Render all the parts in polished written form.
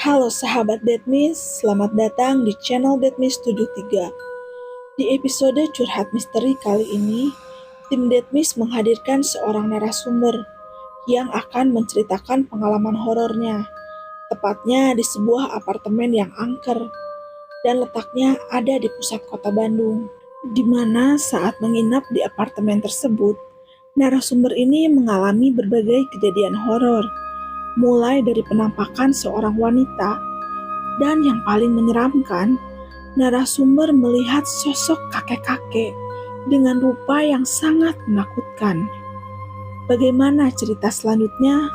Halo sahabat Deadmiss, selamat datang di channel Deadmiss 73. Di episode Curhat Misteri kali ini, tim Deadmiss menghadirkan seorang narasumber yang akan menceritakan pengalaman horornya, tepatnya di sebuah apartemen yang angker dan letaknya ada di pusat kota Bandung, di mana saat menginap di apartemen tersebut, narasumber ini mengalami berbagai kejadian horor, mulai dari penampakan seorang wanita, dan yang paling menyeramkan, narasumber melihat sosok kakek-kakek dengan rupa yang sangat menakutkan. Bagaimana cerita selanjutnya?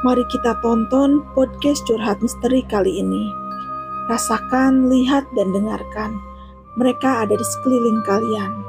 Mari kita tonton podcast Curhat Misteri kali ini. Rasakan, lihat, dan dengarkan. Mereka ada di sekeliling kalian.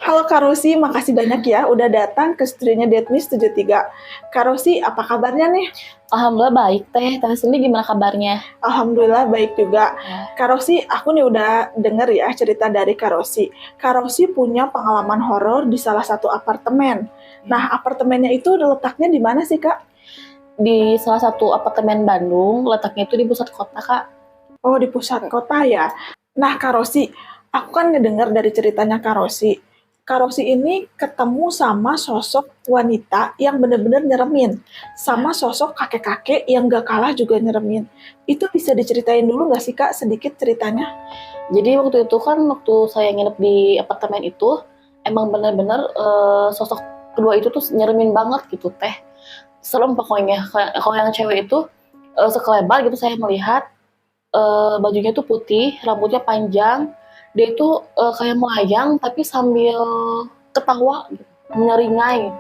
Halo Kak Rosi, makasih banyak ya udah datang ke studionya Deadmiss 73. Kak Rosi, apa kabarnya nih? Alhamdulillah baik teh. Teh sendiri gimana kabarnya? Alhamdulillah baik juga. Ya. Kak Rosi, aku nih udah denger ya cerita dari Kak Rosi. Kak Rosi punya pengalaman horor di salah satu apartemen. Nah, apartemennya itu letaknya di mana sih, Kak? Di salah satu apartemen Bandung, letaknya itu di pusat kota, Kak. Oh, di pusat kota ya. Nah, Kak Rosi, aku kan ngedengar dari ceritanya Kak Rosi. Kak Rosi ini ketemu sama sosok wanita yang benar-benar nyeremin, sama sosok kakek-kakek yang gak kalah juga nyeremin. Itu bisa diceritain dulu nggak sih Kak sedikit ceritanya? Jadi waktu itu kan waktu saya nginep di apartemen itu, emang benar-benar sosok kedua itu tuh nyeremin banget gitu teh. Serem pokoknya. Kalau yang cewek itu sekelebar gitu saya melihat bajunya tuh putih, rambutnya panjang. Dia itu kayak melayang tapi sambil ketawa gitu, menyeringai.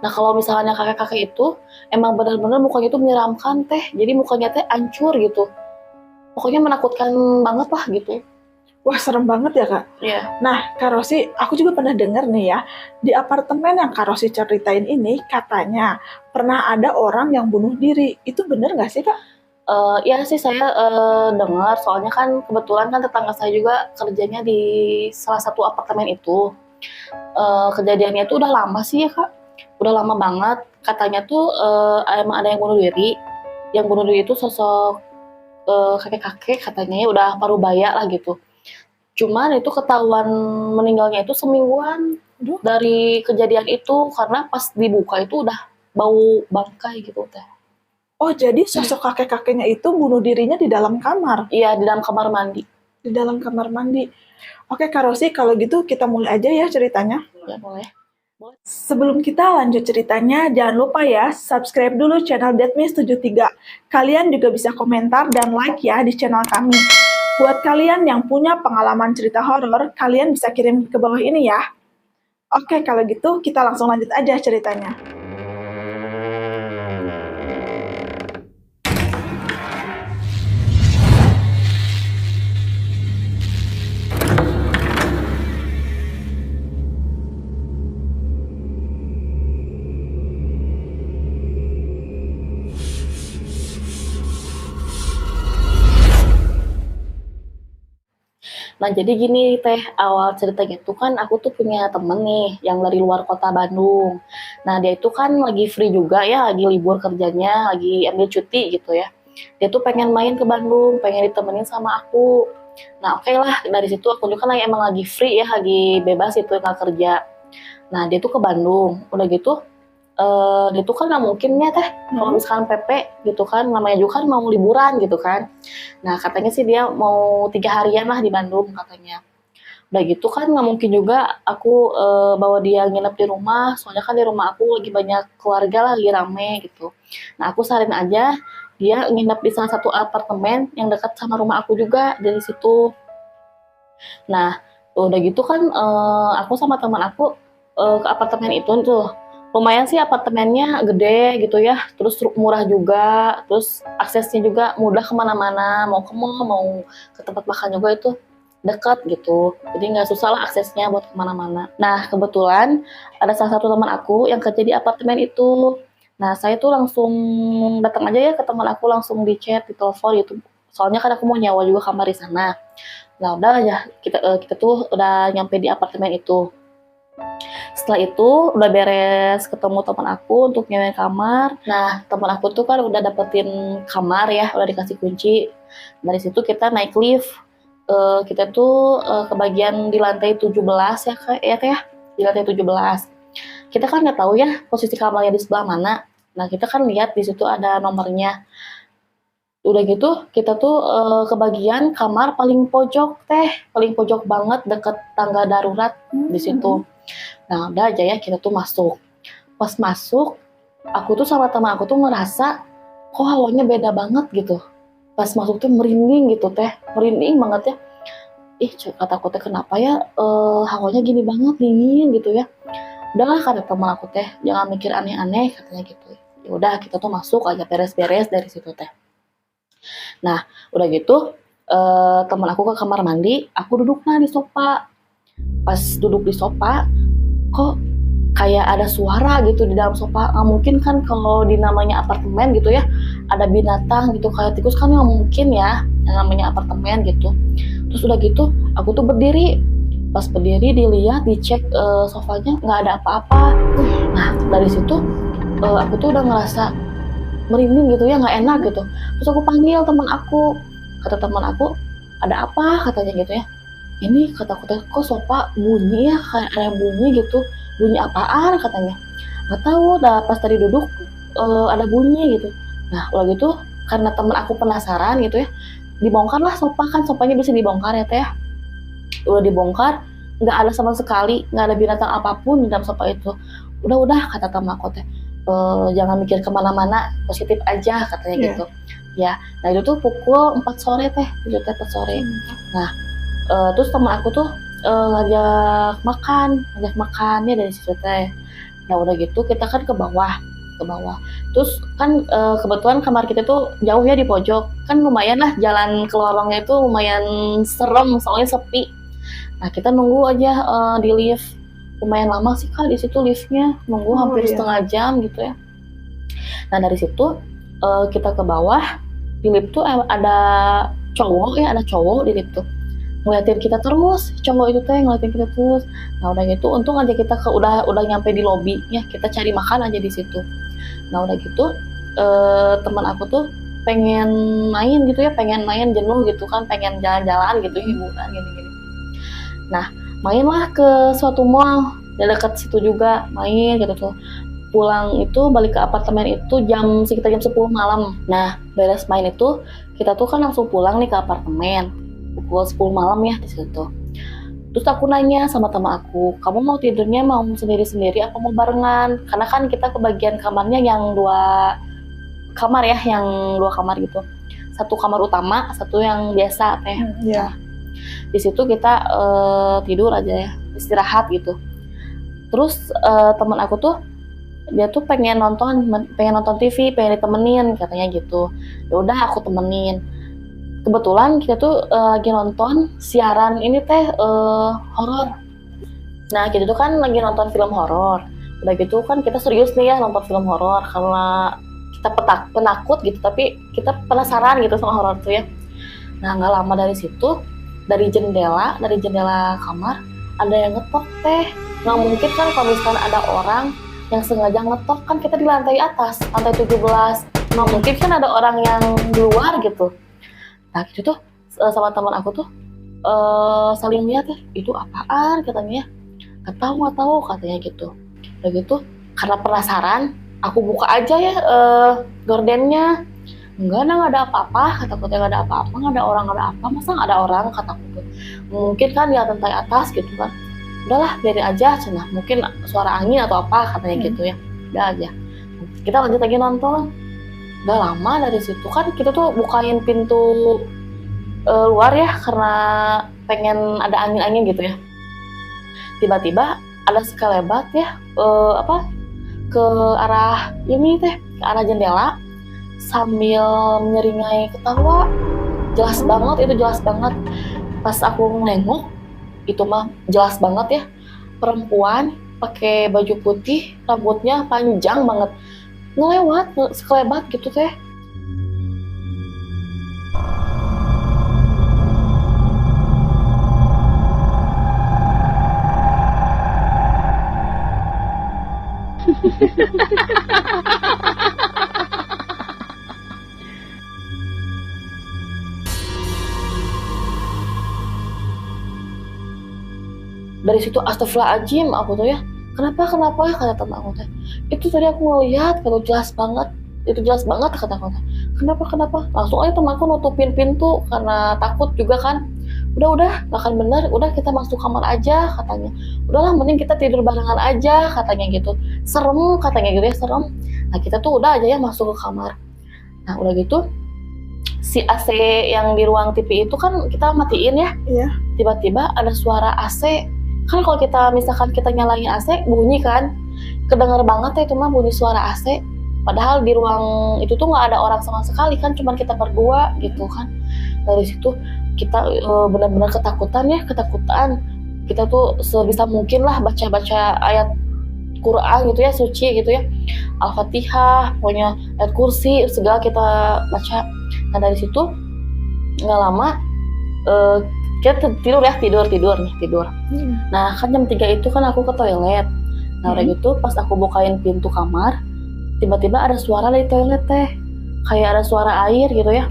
Nah kalau misalnya kakek-kakek itu emang benar-benar mukanya itu menyeramkan teh. Jadi mukanya teh hancur gitu. Pokoknya menakutkan banget lah gitu. Wah, serem banget ya Kak. Iya. Nah, Kak Rosi, aku juga pernah dengar nih ya, di apartemen yang Kak Rosi ceritain ini katanya pernah ada orang yang bunuh diri. Itu benar nggak sih Kak? Ya sih saya dengar, soalnya kan kebetulan kan tetangga saya juga kerjanya di salah satu apartemen itu. Kejadiannya itu udah lama sih ya Kak, udah lama banget. Katanya tuh emang ada yang bunuh diri. Yang bunuh diri itu sosok kakek-kakek katanya ya udah parubaya lah gitu. Cuman itu ketahuan meninggalnya itu semingguan dari kejadian itu karena pas dibuka itu udah bau bangkai gitu teh. Oh, jadi sosok kakek-kakeknya itu bunuh dirinya di dalam kamar? Iya, di dalam kamar mandi. Di dalam kamar mandi. Oke, Kak Rosi, kalau gitu kita mulai aja ya ceritanya. Ya, boleh. Sebelum kita lanjut ceritanya, jangan lupa ya, subscribe dulu channel Deadmiss 73. Kalian juga bisa komentar dan like ya di channel kami. Buat kalian yang punya pengalaman cerita horor, kalian bisa kirim ke bawah ini ya. Oke, kalau gitu kita langsung lanjut aja ceritanya. Nah jadi gini teh, awal ceritanya itu kan aku tuh punya temen nih yang dari luar kota Bandung. Nah dia itu kan lagi free juga ya, lagi libur kerjanya, lagi ambil cuti gitu ya. Dia tuh pengen main ke Bandung, pengen ditemenin sama aku. Nah oke lah, dari situ aku juga kan emang lagi free ya, lagi bebas itu nggak kerja. Nah dia tuh ke Bandung, udah gitu dia tuh kan nggak mungkin ya teh kalau misalkan PP gitu kan, namanya juga kan mau liburan gitu kan. Nah katanya sih dia mau 3 harian lah di Bandung katanya. Udah gitu kan nggak mungkin juga aku bawa dia nginep di rumah, soalnya kan di rumah aku lagi banyak keluarga lah, lagi rame gitu. Nah aku saranin aja dia nginep di salah satu apartemen yang dekat sama rumah aku juga dari situ. Nah udah gitu kan aku sama teman aku ke apartemen itu tuh. Lumayan sih apartemennya gede gitu ya, terus murah juga, terus aksesnya juga mudah kemana-mana, mau ke mall, mau ke tempat makan juga itu deket gitu, jadi nggak susah lah aksesnya buat kemana-mana. Nah kebetulan ada salah satu teman aku yang kerja di apartemen itu. Nah saya tuh langsung datang aja ya ke teman aku, langsung di chat, di telepon gitu. Soalnya kan aku mau nyawa juga kamar di sana. Nah udah aja kita tuh udah nyampe di apartemen itu. Setelah itu udah beres ketemu teman aku untuk nyewain kamar. Nah, teman aku tuh kan udah dapetin kamar ya, udah dikasih kunci. Dari situ kita naik lift. Kita tuh ke bagian di lantai 17 ya Kak, ya Teh ya. Di lantai 17. Kita kan nggak tahu ya posisi kamarnya di sebelah mana. Nah, kita kan lihat di situ ada nomornya. Udah gitu, kita tuh ke bagian kamar paling pojok Teh, paling pojok banget deket tangga darurat di situ. Nah, udah aja ya kita tuh masuk. Pas masuk, aku tuh sama teman aku tuh ngerasa kok hawanya beda banget gitu. Pas masuk tuh merinding gitu Teh, merinding banget ya. Ih, kataku teh kenapa ya hawanya gini banget, dingin gitu ya. Udahlah kata teman aku teh, jangan mikir aneh-aneh katanya gitu. Ya udah kita tuh masuk aja beres-beres dari situ teh. Nah, udah gitu teman aku ke kamar mandi, aku duduk di sofa. Pas duduk di sofa, kok kayak ada suara gitu di dalam sofa. Nggak mungkin kan kalau di namanya apartemen gitu ya, ada binatang gitu kayak tikus kan nggak mungkin ya, yang namanya apartemen gitu. Terus udah gitu, aku tuh berdiri. Pas berdiri dilihat, dicek sofanya nggak ada apa-apa. Nah dari situ aku tuh udah ngerasa merinding gitu ya, nggak enak gitu. Terus aku panggil teman aku, kata teman aku ada apa katanya gitu ya. Ini kataku teh kok sofa bunyi ya, kayak ada yang bunyi gitu. Bunyi apaan katanya. Nggak tahu, pas tadi duduk ada bunyi gitu. Nah udah gitu karena teman aku penasaran gitu ya, dibongkarlah sofa, kan sofanya bisa dibongkar ya teh. Udah dibongkar, nggak ada sama sekali, nggak ada binatang apapun di dalam sofa itu. Udah kata teman aku teh, jangan mikir kemana-mana, positif aja katanya gitu. Ya, nah itu tuh pukul 4 sore teh, itu teh 4 sore. Nah, terus teman aku tuh ngajak makannya dari situ teh. Nah udah gitu kita kan ke bawah. Terus kan kebetulan kamar kita tuh jauh ya di pojok, kan lumayan lah jalan ke lorongnya itu lumayan serem soalnya sepi. Nah kita nunggu aja di lift, lumayan lama sih Kak di situ liftnya, nunggu hampir setengah jam gitu ya. Nah dari situ kita ke bawah, di lift tuh ada cowok di lift tuh ngeliatin kita terus, cowok itu teh ngeliatin kita terus. Nah udah gitu untung aja kita udah nyampe di lobi ya, kita cari makan aja di situ. Nah udah gitu teman aku tuh pengen main gitu ya, pengen main jenuh gitu kan, pengen jalan-jalan gitu, hiburan gini-gini. Nah mainlah ke suatu mall di dekat situ juga, main gitu tuh. Pulang itu balik ke apartemen itu sekitar jam 10 malam. Nah beres main itu kita tuh kan langsung pulang nih ke apartemen pukul 10 malam ya di situ. Terus aku nanya sama teman aku, kamu mau tidurnya mau sendiri-sendiri apa mau barengan? Karena kan kita kebagian kamarnya yang 2 kamar ya, yang 2 kamar gitu. Satu kamar utama, satu yang biasa teh. Nah, di situ kita tidur aja ya, istirahat gitu. Terus teman aku tuh dia tuh pengen nonton TV, pengen ditemenin katanya gitu. Ya udah aku temenin. Kebetulan kita tuh lagi nonton siaran ini teh horor. Nah kita tuh kan lagi nonton film horor. Udah gitu kan kita serius nih ya nonton film horor karena kita penakut gitu, tapi kita penasaran gitu sama horor tuh ya. Nah nggak lama dari situ, dari jendela kamar ada yang ngetok teh. Nggak mungkin kan kalau misalkan ada orang yang sengaja ngetok, kan kita di lantai atas, lantai 17. Nggak mungkin kan ada orang yang di luar gitu. Nah gitu tuh sama teman aku tuh saling lihat ya, itu apaan katanya ya, nggak tahu katanya gitu. Udah gitu karena penasaran aku buka aja ya gordennya. Nggak ada apa-apa kataku, nggak ada apa-apa, nggak ada orang, nggak ada apa, masa nggak ada orang kataku tuh. Mungkin kan di lantai atas gitu kan, udahlah biarin aja cenah, mungkin suara angin atau apa katanya gitu ya. Udah aja kita lanjut lagi nonton. Udah lama dari situ kan kita tuh bukain pintu luar ya karena pengen ada angin-angin gitu ya. Tiba-tiba ada sekelebat ya ke arah ini teh, ke arah jendela sambil menyeringai ketawa. Jelas banget, itu jelas banget. Pas aku nengok itu mah jelas banget ya, perempuan pakai baju putih, rambutnya panjang banget, ngelewat sekelebat gitu teh. Dari situ astagfirullahaladzim aku tuh ya, kenapa kata teman aku teh, itu tadi aku ngeliat kalau jelas banget, itu jelas banget kata aku teh, kenapa langsung aja temanku nutupin pintu karena takut juga kan. Udah gak akan bener, udah kita masuk kamar aja katanya, udahlah mending kita tidur barengan aja katanya gitu, serem katanya gitu ya, serem. Nah kita tuh udah aja ya masuk ke kamar. Nah udah gitu si AC yang di ruang TV itu kan kita matiin ya. Iya. Tiba-tiba ada suara AC. Kan kalau kita misalkan kita nyalain AC bunyi kan, kedengar banget ya itu mah bunyi suara AC. Padahal di ruang itu tuh nggak ada orang sama sekali kan, cuman kita berdua gitu kan. Dari situ kita benar-benar ketakutan. Kita tuh sebisa mungkin lah baca-baca ayat Quran gitu ya, suci gitu ya, Al-Fatihah, pokoknya ayat kursi segala kita baca. Nah dari situ nggak lama kita tidur. Nah kan jam 3 itu kan aku ke toilet. Nah udah gitu pas aku bukain pintu kamar, tiba-tiba ada suara dari toilet teh, kayak ada suara air gitu ya.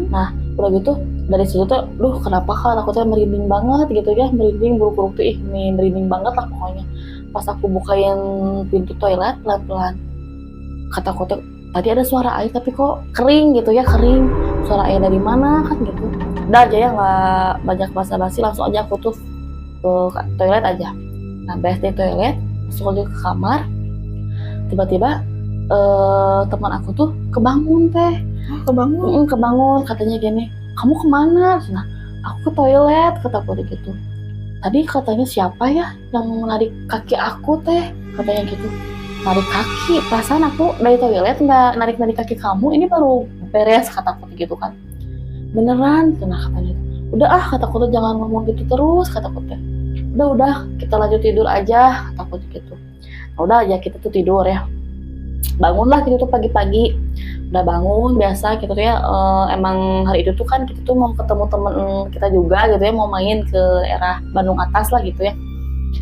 Nah udah gitu dari situ tuh, kenapa kan aku tuh merinding banget gitu ya, merinding bulu-bulu tuh merinding banget lah pokoknya. Pas aku bukain pintu toilet pelan-pelan, kata aku tuh tadi ada suara air tapi kok kering gitu ya, kering. Suara air dari mana kan gitu. Udah aja ya nggak banyak basa-basi, langsung aja aku tuh ke toilet aja. Nah beres dari toilet masuk aja ke kamar, tiba-tiba teman aku tuh kebangun teh. Kebangun katanya gini, kamu kemana? Nah aku ke toilet kata aku gitu. Tadi katanya siapa ya yang menarik kaki aku teh, katanya gitu. Narik kaki, perasaan aku dari toilet nggak narik kaki kamu, ini baru beres kata aku gitu kan. Beneran, nah katanya. Udah kata aku tuh jangan ngomong gitu terus kata aku teh. Udah kita lanjut tidur aja kata aku gitu. Nah, udah aja kita tuh tidur ya. Bangunlah gitu tuh pagi-pagi. Udah bangun biasa gitu tuh ya, emang hari itu tuh kan kita tuh mau ketemu temen kita juga gitu ya, mau main ke daerah Bandung atas lah gitu ya.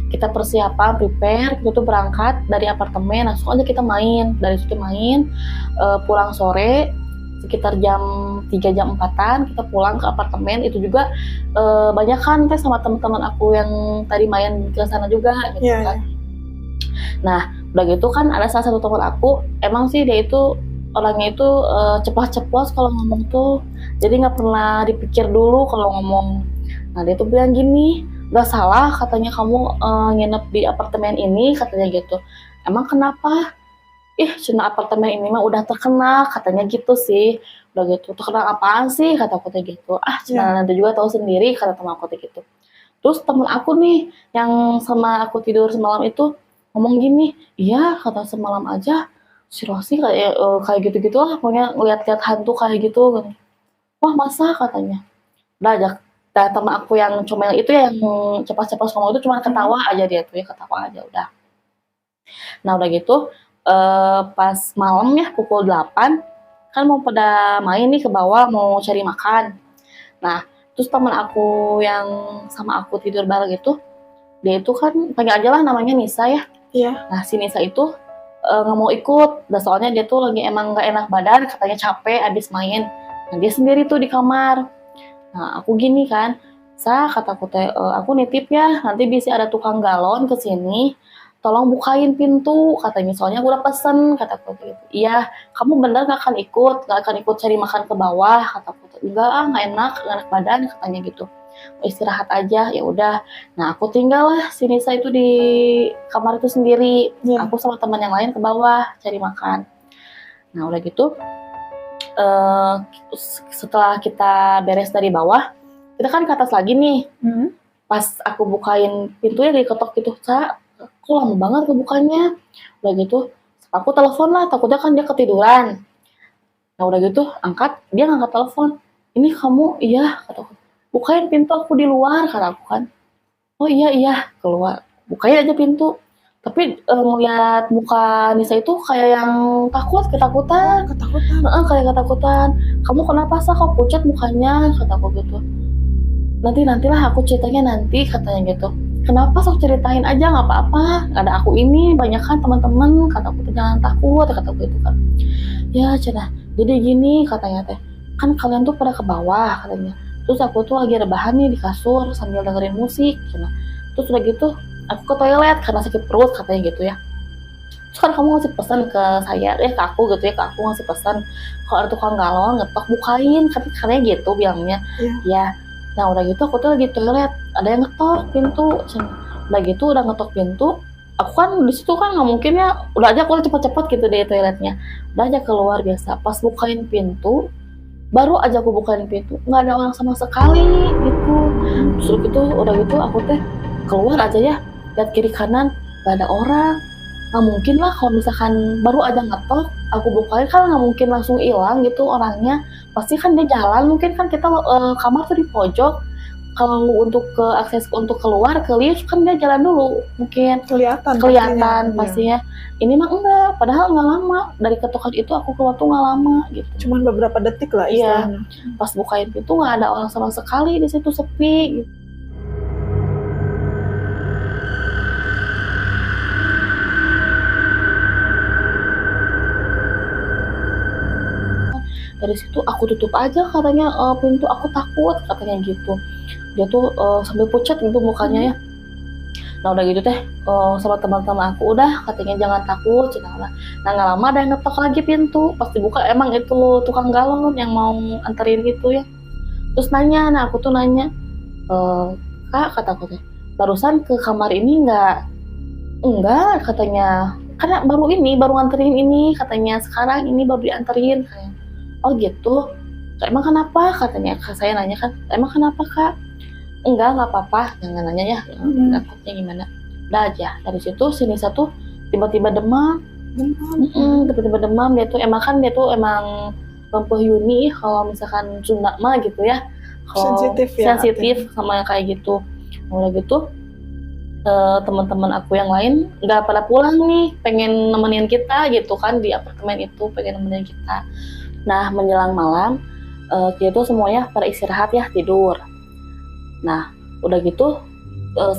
Kita persiapan, prepare, kita tuh berangkat dari apartemen, langsung aja kita main. Dari situ main, pulang sore, sekitar jam 3 jam 4-an, kita pulang ke apartemen. Itu juga banyak kan teh sama teman-teman aku yang tadi main ke sana juga gitu kan. Nah, udah gitu kan ada salah satu teman aku, emang sih dia itu orangnya itu ceplos-ceplos kalau ngomong tuh, jadi nggak pernah dipikir dulu kalau ngomong. Nah dia tuh bilang gini, gak salah katanya kamu nginep di apartemen ini katanya gitu. Emang kenapa? Cina apartemen ini mah udah terkenal katanya gitu sih. Udah gitu, terkenal apaan sih kata aku gitu. Cina nanti juga tahu sendiri kata teman aku gitu. Terus teman aku nih yang sama aku tidur semalam itu ngomong gini, iya kata semalam aja si Rosi kayak gitu-gitu lah, pokoknya ngeliat-liat hantu kayak gitu. Wah masa katanya. Udah aja teman aku yang comel itu yang cepat-cepat ngomong itu cuma ketawa aja, dia tuh ya ketawa aja udah. Nah udah gitu pas malam ya pukul 8 kan mau pada main nih ke bawah mau cari makan. Nah terus teman aku yang sama aku tidur bareng itu, dia itu kan panggil aja lah namanya Nisa ya. Iya. Nah si Nisa itu nggak mau ikut, dan soalnya dia tuh lagi emang nggak enak badan, katanya capek abis main. Nah dia sendiri tuh di kamar. Nah aku gini kan, kataku teh, aku nitip ya, nanti bisa ada tukang galon kesini, tolong bukain pintu katanya, soalnya aku udah pesen kataku gitu. Iya, kamu bener nggak akan ikut cari makan ke bawah kataku teh. Enggak nggak enak badan katanya gitu. Mau istirahat aja ya udah. Nah aku tinggal lah si Nisa itu di kamar itu sendiri. Aku sama teman yang lain ke bawah cari makan. Nah udah gitu setelah kita beres dari bawah, kita kan ke atas lagi nih. Pas aku bukain pintunya diketok gitu, kok lama banget kebukanya. Udah gitu aku telepon lah, takutnya kan dia ketiduran. Nah udah gitu angkat, dia ngangkat telepon. Ini kamu? Iya kataku. Bukain pintu, aku di luar kata aku kan. Oh iya keluar, bukain aja pintu. Tapi ngeliat muka Nisa itu kayak yang ketakutan. Kayak ketakutan. Kamu kenapa kok pucat mukanya kata aku gitu. Nantilah aku ceritanya nanti katanya gitu. kenapa, sok ceritain aja nggak apa-apa, ada aku ini, banyak kan teman-teman, kata aku jangan takut, kata aku gitu kan. Ya cenah, jadi gini katanya teh, kan kalian tuh pada ke bawah katanya, terus aku tuh lagi rebahan nih di kasur sambil dengerin musik cenah, terus udah gitu aku ke toilet karena sakit perut katanya gitu ya. Terus kan kamu ngasih pesan ke saya, ke aku gitu ya, ke aku ngasih pesan kalau ada tukang galon ngetok bukain, kan katanya gitu bilangnya. Ya, nah udah gitu aku tuh lagi toilet, ada yang ngetok pintu, udah gitu udah ngetok pintu, aku kan di situ kan nggak mungkin ya, udah aja aku cepet-cepet gitu di toiletnya, udah aja keluar biasa, pas bukain pintu, baru aja aku bukain pintu nggak ada orang sama sekali gitu. Terus gitu udah gitu aku teh keluar aja ya, lihat kiri kanan nggak ada orang. Nggak mungkin lah kalau misalkan baru aja ngetok aku bukain, kan nggak mungkin langsung hilang gitu orangnya, pasti kan dia jalan, mungkin kan kita kamar tuh di pojok, kalau untuk ke akses untuk keluar ke lift kan dia jalan dulu, mungkin kelihatan pastinya. Ini mah enggak, padahal nggak lama dari ketokan itu aku keluar tuh nggak lama gitu, cuman beberapa detik lah istilahnya. Pas bukain pintu nggak ada orang sama sekali, di situ sepi gitu. Dari situ aku tutup aja katanya pintu, aku takut katanya gitu. Dia tuh sambil pucat gitu mukanya ya. Nah udah gitu teh sama teman-teman aku, udah katanya jangan takut cenah. Nah nggak lama ada yang ngetok lagi pintu, pas dibuka emang itu tukang galon yang mau anterin gitu ya. Terus nanya, nah aku tuh nanya, kak kata aku teh, barusan ke kamar ini enggak katanya, karena baru nganterin ini katanya, sekarang ini baru dianterin kayak. Oh gitu, emang kenapa katanya, saya nanya kan, emang kenapa kak? Enggak apa-apa, jangan nanya ya, takutnya gimana. Udah aja, dari situ sini satu tiba-tiba demam. Tiba-tiba demam, dia tuh emang lumpuh Yuni kalau misalkan Sunda mah gitu ya, sensitif sama yang kayak gitu. Udah gitu teman-teman aku yang lain nggak pada pulang nih, pengen nemenin kita gitu kan, di apartemen itu pengen nemenin kita. Nah menjelang malam kita tuh semuanya pada istirahat ya, tidur. Nah udah gitu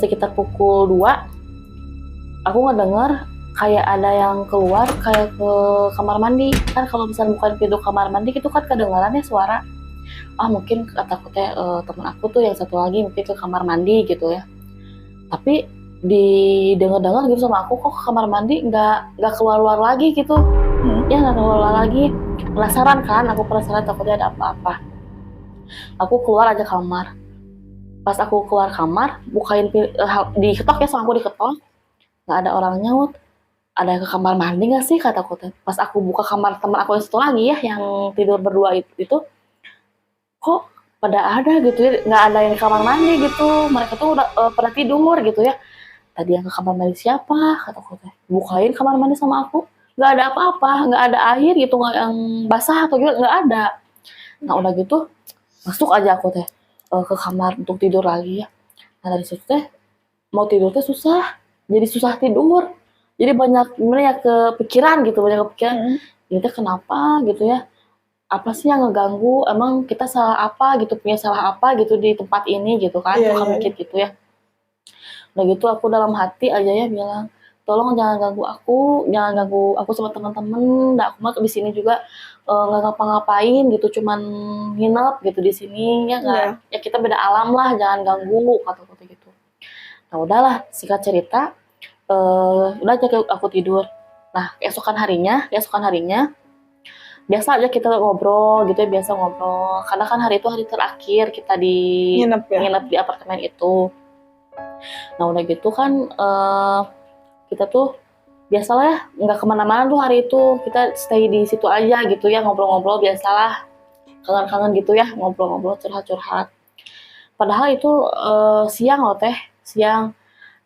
sekitar pukul 2 aku ngedenger kayak ada yang keluar kayak ke kamar mandi. Kan kalau misalnya bukan pintu kamar mandi itu kan kedengarannya suara, mungkin kataku teh temen aku tuh yang satu lagi mungkin ke kamar mandi gitu ya. Tapi didengar-dengar gitu sama aku, kok ke kamar mandi nggak keluar-luar lagi gitu. Ya nggak keluar lagi. Penasaran kan, aku penasaran takutnya ada apa-apa. Aku keluar aja kamar. Pas aku keluar kamar, bukain diketok ya, sama aku diketok, nggak ada orang nyaut. Ada yang ke kamar mandi nggak sih kataku teh. Pas aku buka kamar teman aku yang satu lagi ya, yang tidur berdua itu kok pada ada gitu ya, nggak ada yang ke kamar mandi gitu. Mereka tuh udah pada tidur gitu ya. Tadi yang ke kamar mandi siapa kataku teh. Bukain kamar mandi sama aku, nggak ada apa-apa, nggak ada air gitu, nggak yang basah atau gitu, nggak ada. Nah udah gitu masuk aja aku teh ke kamar untuk tidur lagi ya. Nah dari situ teh mau tidur teh susah, jadi susah tidur, jadi banyak gimana ya, kepikiran gitu, banyak kepikiran. Ini teh kenapa gitu ya, apa sih yang ngeganggu, emang kita salah apa gitu, punya salah apa gitu di tempat ini gitu kan, suka mikir gitu ya. Udah gitu aku dalam hati aja ya bilang, tolong jangan ganggu aku sama teman-teman. Nah, aku mah di sini juga nggak ngapa-ngapain gitu, cuman nginep gitu di sini ya nggak. Ya kita beda alam lah, jangan ganggu kata-kata gitu. Nah udahlah, singkat cerita udah aja aku tidur. Nah keesokan harinya biasa aja kita ngobrol gitu ya, biasa ngobrol karena kan hari itu hari terakhir kita nginep di apartemen itu. Nah udah gitu kan kita tuh biasalah ya nggak kemana-mana tuh hari itu, kita stay di situ aja gitu ya, ngobrol-ngobrol biasalah, kangen-kangen gitu ya, ngobrol-ngobrol curhat-curhat. Padahal itu siang loh teh, siang.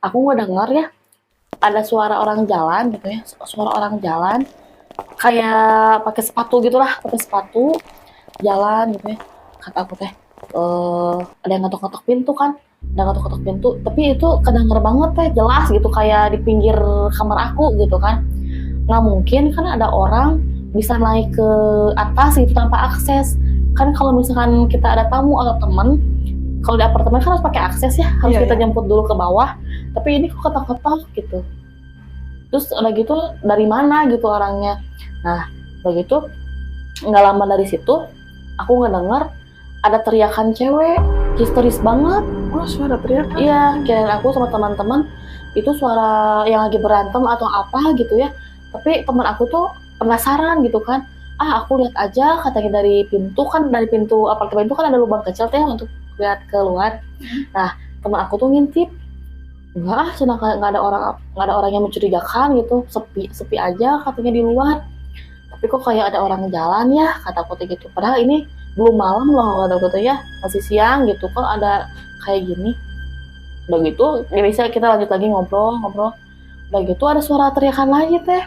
Aku nggak dengar ya ada suara orang jalan gitu ya, suara orang jalan kayak pakai sepatu gitulah, pakai sepatu jalan gitu ya. Kata aku teh ada yang ngetok-ngetok pintu kan, ada ngetok-ngetok pintu, tapi itu kedenger banget teh, jelas gitu kayak di pinggir kamar aku gitu kan. Nggak mungkin kan ada orang bisa naik ke atas gitu tanpa akses. Kan kalau misalkan kita ada tamu atau temen, kalau di apartemen kan harus pakai akses ya, harus kita jemput dulu ke bawah. tapi ini kok ketok-ketok gitu. Terus udah gitu dari mana gitu orangnya. Nah udah gitu nggak lama dari situ aku ngedenger ada teriakan cewek histeris banget. Oh, suara teriakan. Iya, kirain aku sama teman-teman itu suara yang lagi berantem atau apa gitu ya. Tapi teman aku tuh penasaran gitu kan. Ah, aku lihat aja katanya dari pintu kan, dari pintu apartemen itu kan ada lubang kecil teh untuk lihat keluar. Nah, teman aku tuh ngintip. Enggak ah, cina nggak ada orang yang mencurigakan gitu, sepi sepi aja katanya di luar. Tapi kok kayak ada orang jalan ya, kata aku gitu. Padahal ini belum malam loh, kata aku ya, masih siang gitu. Kok ada kayak gini? Udah gitu, ya bisa kita lanjut lagi ngobrol-ngobrol. Udah gitu ada suara teriakan lagi teh.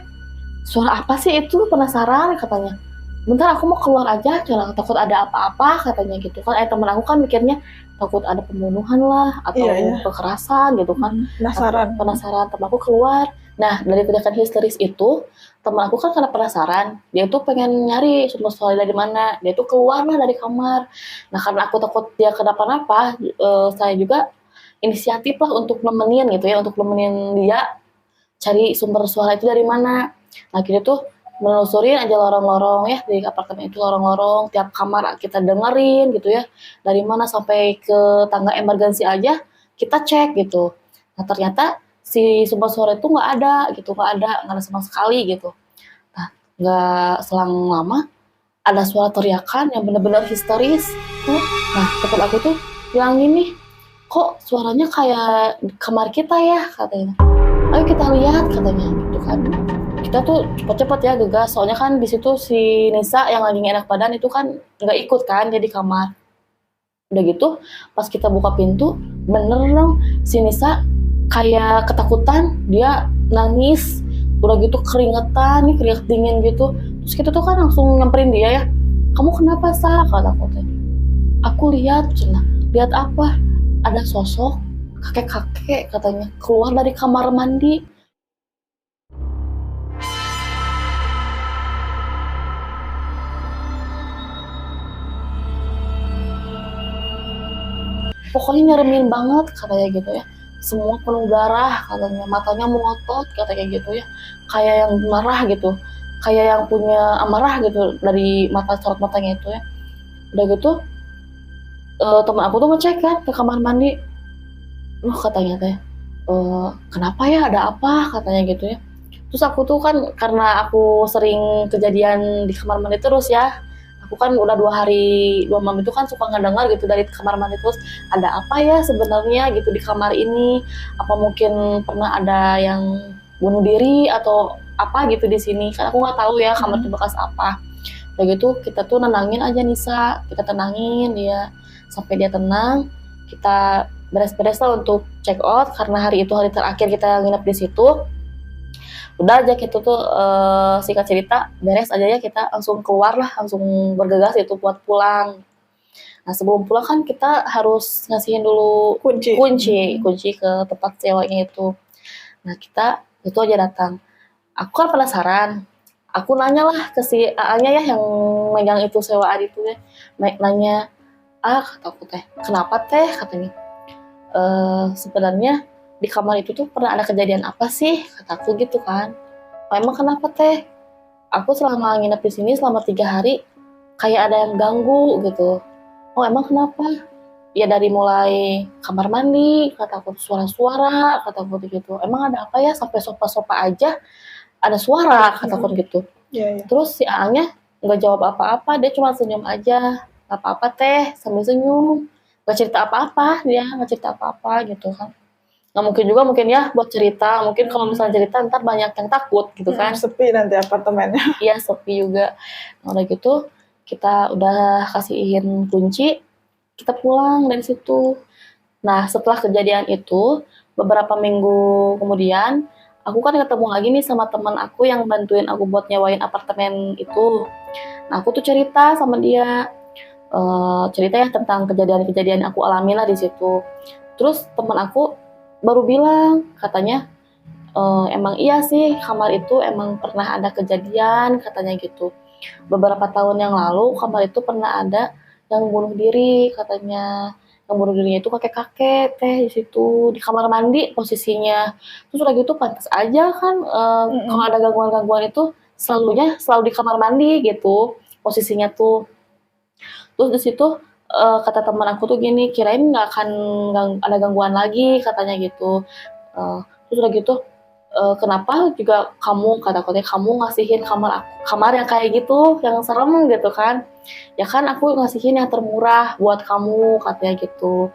Suara apa sih itu? Penasaran katanya. Bentar aku mau keluar aja, jangan takut ada apa-apa katanya gitu kan. Temen aku kan mikirnya takut ada pembunuhan lah atau kekerasan gitu kan. Penasaran temen aku keluar. Nah dari teriakan histeris itu temen aku kan karena penasaran, dia tuh pengen nyari sumber suara dari mana. Dia tuh keluar lah dari kamar. Nah karena aku takut dia kenapa-napa, saya juga inisiatif lah untuk nemenin gitu ya, untuk nemenin dia cari sumber suara itu dari mana. Nah kita tuh menelusurin aja lorong-lorong ya di apartemen itu, lorong-lorong tiap kamar kita dengerin gitu ya, dari mana sampai ke tangga emergency aja kita cek gitu. Nah ternyata si sumber suara itu nggak ada sama sekali gitu. Nah nggak selang lama ada suara teriakan yang benar-benar histeris. Nah teman aku tuh bilang gini, kok suaranya kayak di kamar kita ya katanya. Ayo kita lihat katanya gitu kan. Kita tuh cepet-cepet ya gegas, soalnya kan di situ si Nisa yang lagi gak enak badan itu kan nggak ikut kan, dia di kamar. Udah gitu pas kita buka pintu, bener dong si Nisa kayak ketakutan, dia nangis, udah gitu keringetan nih, keringet dingin gitu. Terus kita tuh kan langsung nyamperin dia ya, kamu kenapa Sa? Kata aku teh, aku lihat cina, lihat apa, ada sosok kakek-kakek katanya keluar dari kamar mandi. Pokoknya nyeremin banget katanya gitu ya, semua penuh darah katanya, matanya melotot katanya gitu ya, kayak yang marah gitu, kayak yang punya amarah gitu dari mata sorot matanya itu ya. Udah gitu teman aku tuh ngecek kan ke kamar mandi, loh katanya teh, kenapa ya, ada apa katanya gitu ya. Terus aku tuh kan karena aku sering kejadian di kamar mandi terus ya, aku kan udah 2 hari 2 malam itu kan suka ngedengar gitu dari kamar mandi terus, ada apa ya sebenarnya gitu di kamar ini, apa mungkin pernah ada yang bunuh diri atau apa gitu di sini, kan aku nggak tahu ya kamar itu bekas apa. Kayak gitu kita tuh nenangin aja Nisa, kita tenangin dia sampai dia tenang, kita beres-beres lah untuk check out karena hari itu hari terakhir kita nginep di situ. Udah aja gitu tuh singkat cerita beres aja ya, kita langsung keluar lah, langsung bergegas itu buat pulang. Nah sebelum pulang kan kita harus ngasihin dulu kunci ke tempat sewanya itu. Nah kita itu aja datang, aku kan penasaran, aku nanya lah ke si A-nya ya yang megang itu sewaan itu ya, nanya, kata aku teh, kenapa teh katanya, sebenarnya di kamar itu tuh pernah ada kejadian apa sih, kataku gitu kan. Oh, emang kenapa teh? Aku selama nginep di sini selama 3 hari kayak ada yang ganggu gitu. Oh emang kenapa? Ya dari mulai kamar mandi, kataku suara-suara, kataku gitu. Emang ada apa ya, sampai sofa-sofa aja ada suara, kataku gitu. Terus si A-nya nggak jawab apa-apa, dia cuma senyum aja. Gak apa-apa teh, sambil senyum. Gak cerita apa-apa, dia gak cerita apa-apa gitu kan. Nggak mungkin juga mungkin ya buat cerita, mungkin kalau misalnya cerita ntar banyak yang takut gitu kan. Sepi nanti apartemennya. Iya sepi juga. Nah udah gitu kita udah kasihin kunci, kita pulang dari situ. Nah setelah kejadian itu beberapa minggu kemudian aku kan ketemu lagi nih sama teman aku yang bantuin aku buat nyewain apartemen itu. Nah aku tuh cerita sama dia, cerita ya tentang kejadian-kejadian aku alami lah di situ. Terus teman aku baru bilang katanya, emang iya sih kamar itu emang pernah ada kejadian katanya gitu. Beberapa tahun yang lalu kamar itu pernah ada yang bunuh diri katanya. yang bunuh dirinya itu kakek-kakek teh di situ di kamar mandi posisinya. Terus udah gitu pantas aja kan kalau ada gangguan-gangguan itu selalu di kamar mandi gitu posisinya tuh. Terus di situ kata teman aku tuh gini, kirain nggak akan ada gangguan lagi katanya gitu. Terus udah gitu kenapa juga kata katanya kamu ngasihin kamar yang kayak gitu yang serem gitu kan, ya kan aku ngasihin yang termurah buat kamu katanya gitu.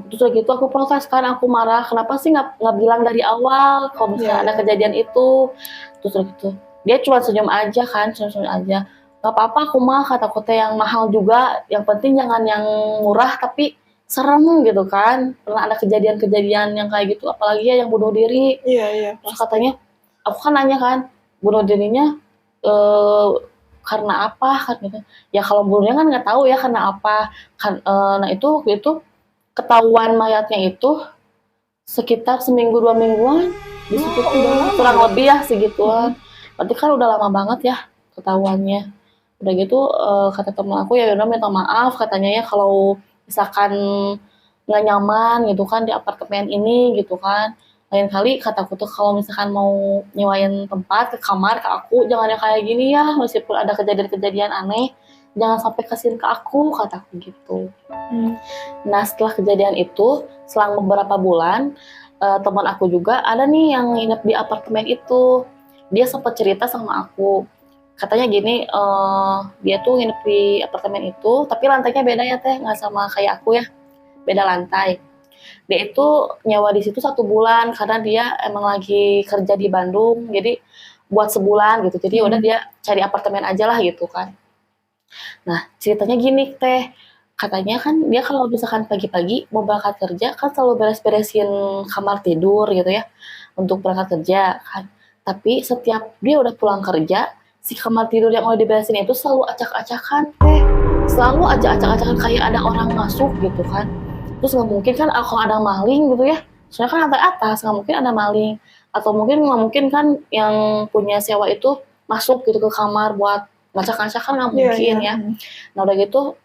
Terus udah gitu aku protes kan, aku marah kenapa sih nggak bilang dari awal kalau misalnya ada kejadian itu. Terus udah gitu dia cuma senyum aja kan, senyum aja, nggak apa-apa aku mah kata kota yang mahal juga, yang penting jangan yang murah tapi serem gitu kan, pernah ada kejadian-kejadian yang kayak gitu apalagi ya yang bunuh diri. Iya. Terus katanya, aku kan nanya kan, bunuh dirinya eh, karena apa kan gitu. Ya kalau bunuhnya kan nggak tahu ya karena apa. Kan, nah itu waktu itu ketahuan mayatnya itu sekitar seminggu 2 mingguan di situ tuh kurang lebih ya segituan. Berarti kan udah lama banget ya ketahuannya. Udah gitu kata teman aku ya udah minta maaf katanya ya kalau misalkan nggak nyaman gitu kan di apartemen ini gitu kan. Lain kali kataku tuh kalau misalkan mau nyewain tempat ke kamar ke aku jangan yang kayak gini ya, meskipun ada kejadian-kejadian aneh jangan sampai kasihin ke aku kataku gitu. Nah setelah kejadian itu selang beberapa bulan teman aku juga ada nih yang nginep di apartemen itu. Dia sempat cerita sama aku katanya gini, dia tuh nginep di apartemen itu tapi lantainya beda ya teh, nggak sama kayak aku ya, beda lantai. Dia itu nyewa di situ 1 bulan karena dia emang lagi kerja di Bandung, jadi buat sebulan gitu. Jadi udah dia cari apartemen aja lah gitu kan. Nah ceritanya gini teh, katanya kan dia kalau misalkan pagi-pagi mau berangkat kerja kan selalu beres-beresin kamar tidur gitu ya untuk berangkat kerja kan. Tapi setiap dia udah pulang kerja, si kamar tidur yang udah diberesin itu selalu acak-acakan teh. Selalu aja acak-acakan kayak ada orang masuk gitu kan. Terus nggak mungkin kan kalau ada maling gitu ya. Soalnya kan lantai atas, nggak mungkin ada maling. Atau mungkin nggak mungkin kan yang punya sewa itu masuk gitu ke kamar buat ngacak-ngacak kan nggak mungkin ya. Nah udah gitu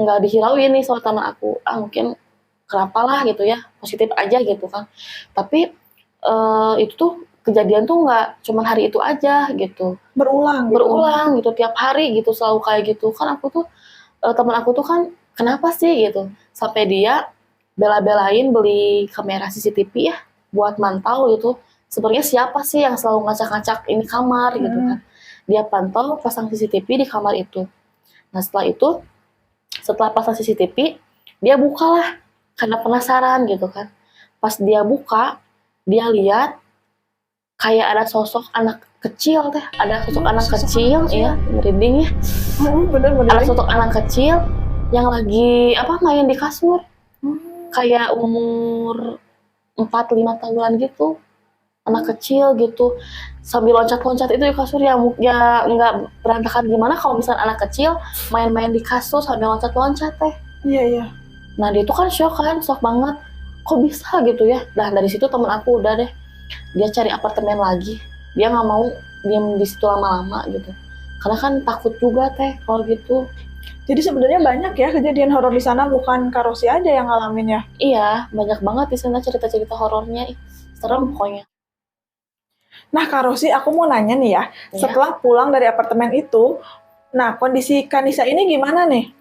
nggak dihirauin nih sama teman aku. Mungkin kenapa lah gitu ya, positif aja gitu kan. Tapi itu tuh kejadian tuh nggak cuma hari itu aja gitu, berulang gitu tiap hari gitu selalu kayak gitu kan. Aku tuh teman aku tuh kan kenapa sih gitu sampai dia bela-belain beli kamera CCTV ya buat mantau gitu sebenarnya siapa sih yang selalu ngacak-ngacak ini kamar gitu kan. Dia pantau pasang CCTV di kamar itu. Nah setelah pasang CCTV dia bukalah karena penasaran gitu kan. Pas dia buka dia lihat kayak ada sosok anak kecil teh, ada sosok anak kecil ya, merinding ya. Bener. Ada sosok anak kecil yang lagi main di kasur, kayak umur 4-5 tahunan gitu, anak kecil gitu sambil loncat-loncat itu di kasur ya nggak berantakan gimana kalau misalnya anak kecil main-main di kasur sambil loncat-loncat teh. Iya. Nah dia tuh kan shock banget, kok bisa gitu ya. Nah dari situ temen aku udah deh dia cari apartemen lagi, dia nggak mau diem di situ lama-lama gitu karena kan takut juga teh kalau gitu. Jadi sebenarnya banyak ya kejadian horor di sana, bukan Kak Rosi aja yang ngalamin ya? Iya banyak banget di sana cerita-cerita horornya, serem pokoknya. Nah Kak Rosi, aku mau nanya nih ya, Ya. setelah pulang dari apartemen itu, nah kondisi Kanisa ini gimana nih?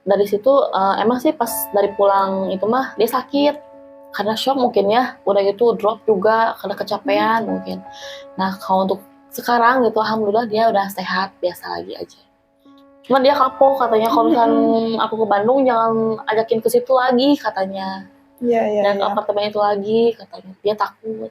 Dari situ emang sih pas dari pulang itu mah dia sakit karena shock mungkin ya, udah gitu drop juga karena kecapean mungkin. Nah kalau untuk sekarang gitu alhamdulillah dia udah sehat biasa lagi aja. Cuma dia kapok katanya kalau misalnya aku ke Bandung jangan ajakin ke situ lagi katanya. Iya. Dan ke apartemen itu lagi katanya, dia takut.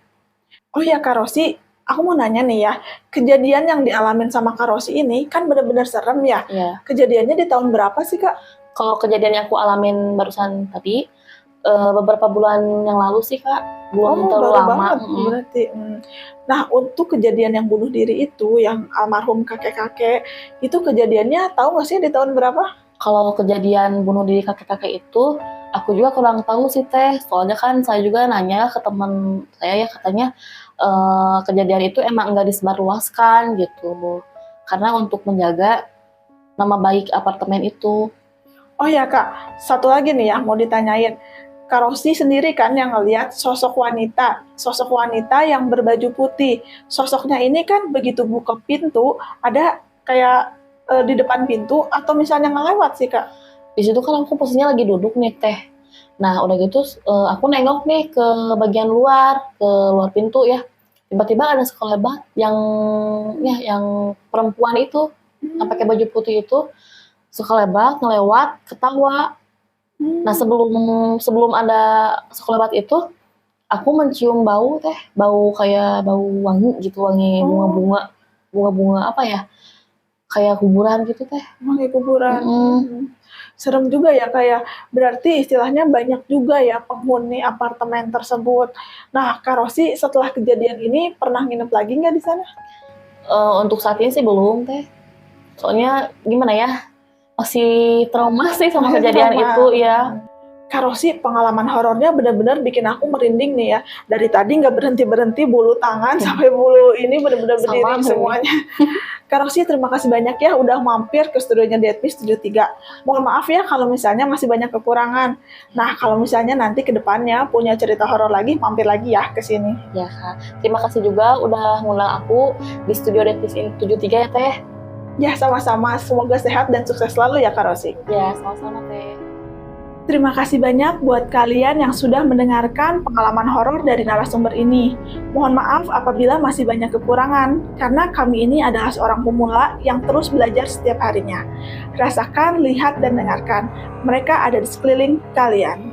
Oh ya Kak Rosi, aku mau nanya nih ya, kejadian yang dialamin sama Kak Rosi ini kan benar-benar serem ya? Iya. Kejadiannya di tahun berapa sih Kak? Kalau kejadian yang aku alamin barusan tadi, beberapa bulan yang lalu sih Kak, belum terlalu baru lama. banget berarti. Nah untuk kejadian yang bunuh diri itu, yang almarhum kakek-kakek, itu kejadiannya tahu nggak sih di tahun berapa? Kalau kejadian bunuh diri kakek-kakek itu, aku juga kurang tahu sih Teh. Soalnya kan saya juga nanya ke teman saya ya katanya kejadian itu emang nggak disebarluaskan gitu, karena untuk menjaga nama baik apartemen itu. Oh ya Kak, satu lagi nih ya mau ditanyain. Kak Rosi sendiri kan yang ngelihat sosok wanita yang berbaju putih. Sosoknya ini kan begitu buka pintu, ada kayak di depan pintu atau misalnya ngelewat sih Kak. Di situ kan aku posisinya lagi duduk nih teh. Nah udah gitu aku nengok nih ke bagian luar, ke luar pintu ya. Tiba-tiba ada sekelebat yang perempuan itu yang pakai baju putih itu sekelebat ngelewat ketawa. Nah sebelum ada sekelebat itu, aku mencium bau teh, bau kayak bau wangi gitu, wangi bunga-bunga, bunga-bunga apa ya? Kayak kuburan gitu teh. Wangi kuburan. Mm-mm. Serem juga ya kayak berarti istilahnya banyak juga ya penghuni apartemen tersebut. Nah, Kak Rosi setelah kejadian ini pernah nginep lagi nggak di sana? Untuk saat ini sih belum teh. Soalnya gimana ya? Masih trauma sih sama Masih kejadian trauma. itu ya. Kak Rosi pengalaman horornya benar-benar bikin aku merinding nih ya. Dari tadi nggak berhenti-berhenti bulu tangan sampai bulu ini benar-benar Sama berdiri nih. semuanya. Kak Rosi terima kasih banyak ya udah mampir ke studionya Deadpiece 73. Mohon maaf ya kalau misalnya masih banyak kekurangan. Nah, kalau misalnya nanti ke depannya punya cerita horor lagi, mampir lagi ya ke sini. Ya Kak. Terima kasih juga udah ngundang aku di studio Deadpiece 73 ya teh. Ya, sama-sama. Semoga sehat dan sukses selalu ya Kak Rosi. Ya, sama-sama teh. Terima kasih banyak buat kalian yang sudah mendengarkan pengalaman horor dari narasumber ini. Mohon maaf apabila masih banyak kekurangan, karena kami ini adalah seorang pemula yang terus belajar setiap harinya. Rasakan, lihat, dan dengarkan. Mereka ada di sekeliling kalian.